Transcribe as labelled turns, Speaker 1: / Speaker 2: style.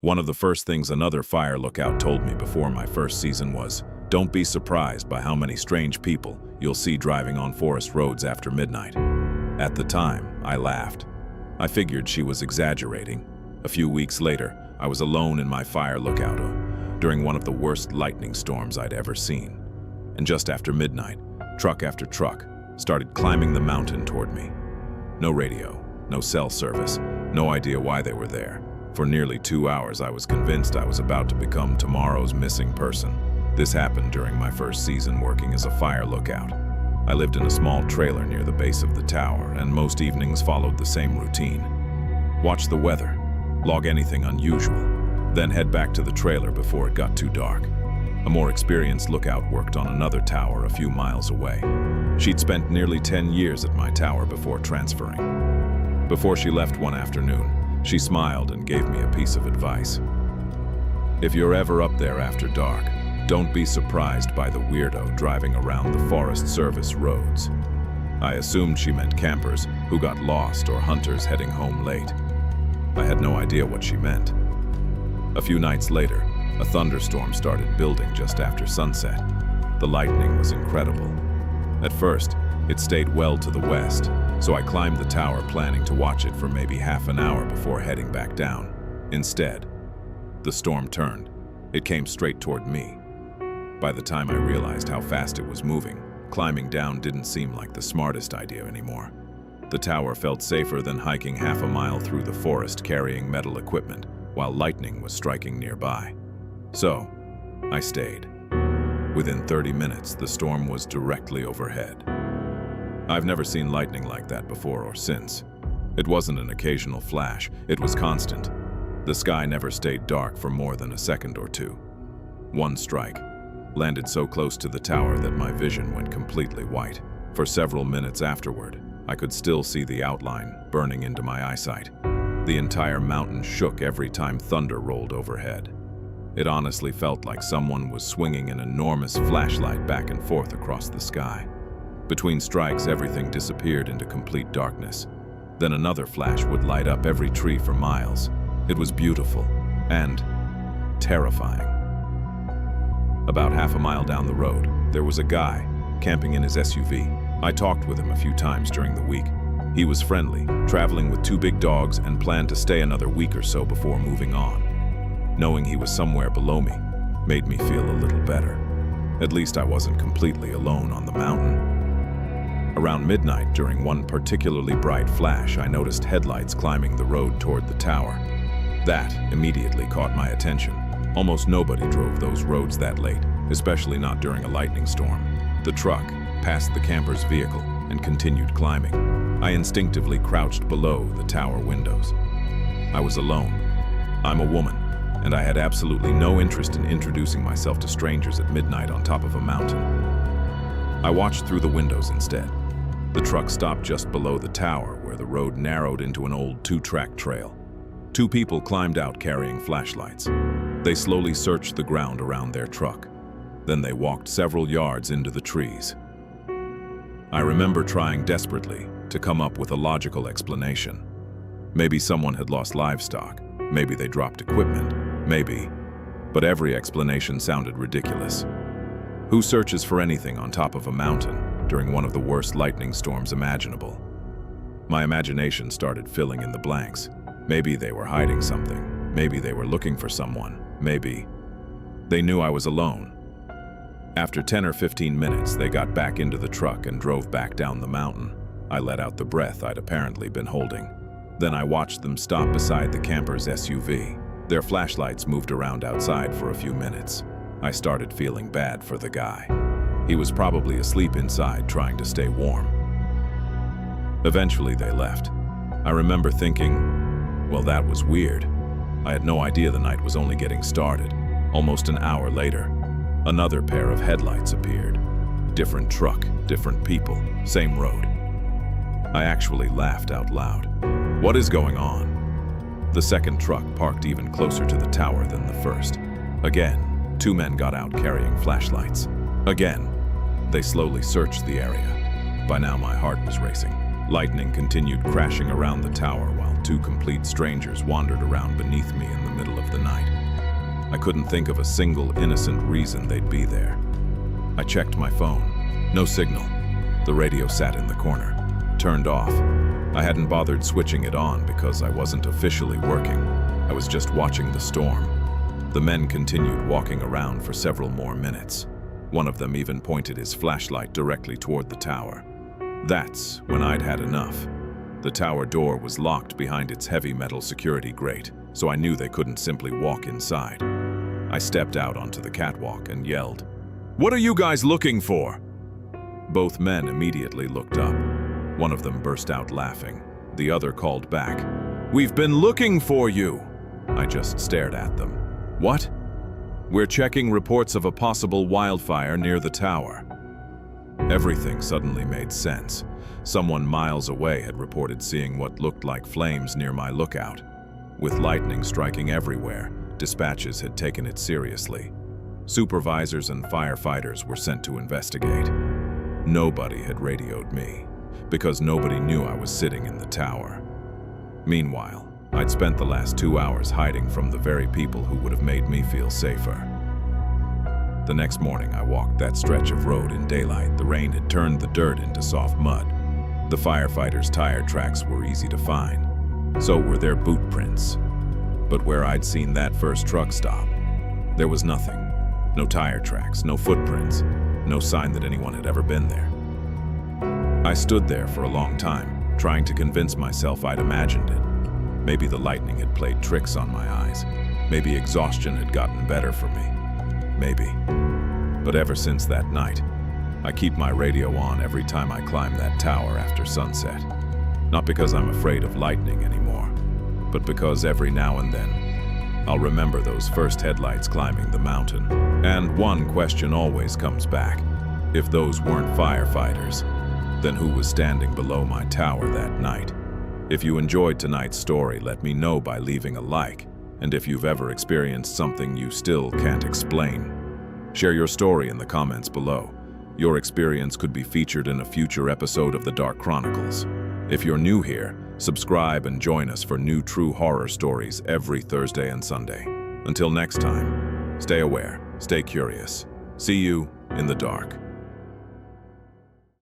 Speaker 1: One of the first things another fire lookout told me before my first season was, don't be surprised by how many strange people you'll see driving on forest roads after midnight. At the time, I laughed. I figured she was exaggerating. A few weeks later, I was alone in my fire lookout during one of the worst lightning storms I'd ever seen. And just after midnight, truck after truck started climbing the mountain toward me. No radio, no cell service, no idea why they were there. For nearly 2 hours, I was convinced I was about to become tomorrow's missing person. This happened during my first season working as a fire lookout. I lived in a small trailer near the base of the tower, and most evenings followed the same routine. Watch the weather, log anything unusual, then head back to the trailer before it got too dark. A more experienced lookout worked on another tower a few miles away. She'd spent nearly 10 years at my tower before transferring. Before she left one afternoon, she smiled and gave me a piece of advice. If you're ever up there after dark, don't be surprised by the weirdo driving around the Forest Service roads. I assumed she meant campers who got lost or hunters heading home late. I had no idea what she meant. A few nights later, a thunderstorm started building just after sunset. The lightning was incredible. At first, it stayed well to the west, so I climbed the tower planning to watch it for maybe half an hour before heading back down. Instead, the storm turned. It came straight toward me. By the time I realized how fast it was moving, climbing down didn't seem like the smartest idea anymore. The tower felt safer than hiking half a mile through the forest carrying metal equipment while lightning was striking nearby. So, I stayed. Within 30 minutes, the storm was directly overhead. I've never seen lightning like that before or since. It wasn't an occasional flash, it was constant. The sky never stayed dark for more than a second or two. One strike landed so close to the tower that my vision went completely white. For several minutes afterward, I could still see the outline burning into my eyesight. The entire mountain shook every time thunder rolled overhead. It honestly felt like someone was swinging an enormous flashlight back and forth across the sky. Between strikes, everything disappeared into complete darkness. Then another flash would light up every tree for miles. It was beautiful and terrifying. About half a mile down the road, there was a guy camping in his SUV. I talked with him a few times during the week. He was friendly, traveling with 2 big dogs, and planned to stay another week or so before moving on. Knowing he was somewhere below me made me feel a little better. At least I wasn't completely alone on the mountain. Around midnight, during one particularly bright flash, I noticed headlights climbing the road toward the tower. That immediately caught my attention. Almost nobody drove those roads that late, especially not during a lightning storm. The truck passed the camper's vehicle and continued climbing. I instinctively crouched below the tower windows. I was alone. I'm a woman, and I had absolutely no interest in introducing myself to strangers at midnight on top of a mountain. I watched through the windows instead. The truck stopped just below the tower, where the road narrowed into an old 2-track trail. 2 people climbed out carrying flashlights. They slowly searched the ground around their truck. Then they walked several yards into the trees. I remember trying desperately to come up with a logical explanation. Maybe someone had lost livestock. Maybe they dropped equipment. Maybe. But every explanation sounded ridiculous. Who searches for anything on top of a mountain during one of the worst lightning storms imaginable? My imagination started filling in the blanks. Maybe they were hiding something. Maybe they were looking for someone. Maybe they knew I was alone. After 10 or 15 minutes, they got back into the truck and drove back down the mountain. I let out the breath I'd apparently been holding. Then I watched them stop beside the camper's SUV. Their flashlights moved around outside for a few minutes. I started feeling bad for the guy. He was probably asleep inside, trying to stay warm. Eventually, they left. I remember thinking, well, that was weird. I had no idea the night was only getting started. Almost an hour later, another pair of headlights appeared. Different truck, different people, same road. I actually laughed out loud. What is going on? The second truck parked even closer to the tower than the first. Again, 2 men got out carrying flashlights. Again, they slowly searched the area. By now my heart was racing. Lightning continued crashing around the tower while two complete strangers wandered around beneath me in the middle of the night. I couldn't think of a single innocent reason they'd be there. I checked my phone. No signal. The radio sat in the corner, turned off. I hadn't bothered switching it on because I wasn't officially working. I was just watching the storm. The men continued walking around for several more minutes. One of them even pointed his flashlight directly toward the tower. That's when I'd had enough. The tower door was locked behind its heavy metal security grate, so I knew they couldn't simply walk inside. I stepped out onto the catwalk and yelled, "What are you guys looking for?" Both men immediately looked up. One of them burst out laughing. The other called back, "We've been looking for you!" I just stared at them. "What?" "We're checking reports of a possible wildfire near the tower." Everything suddenly made sense. Someone miles away had reported seeing what looked like flames near my lookout. With lightning striking everywhere, dispatches had taken it seriously. Supervisors and firefighters were sent to investigate. Nobody had radioed me, because nobody knew I was sitting in the tower. Meanwhile, I'd spent the last 2 hours hiding from the very people who would have made me feel safer. The next morning, I walked that stretch of road in daylight. The rain had turned the dirt into soft mud. The firefighters' tire tracks were easy to find. So were their boot prints. But where I'd seen that first truck stop, there was nothing. No tire tracks, no footprints, no sign that anyone had ever been there. I stood there for a long time, trying to convince myself I'd imagined it. Maybe the lightning had played tricks on my eyes. Maybe exhaustion had gotten better for me. Maybe. But ever since that night, I keep my radio on every time I climb that tower after sunset. Not because I'm afraid of lightning anymore, but because every now and then, I'll remember those first headlights climbing the mountain. And one question always comes back. If those weren't firefighters, then who was standing below my tower that night? If you enjoyed tonight's story, let me know by leaving a like. And if you've ever experienced something you still can't explain, share your story in the comments below. Your experience could be featured in a future episode of The Dark Chronicles. If you're new here, subscribe and join us for new true horror stories every Thursday and Sunday. Until next time, stay aware, stay curious. See you in the dark.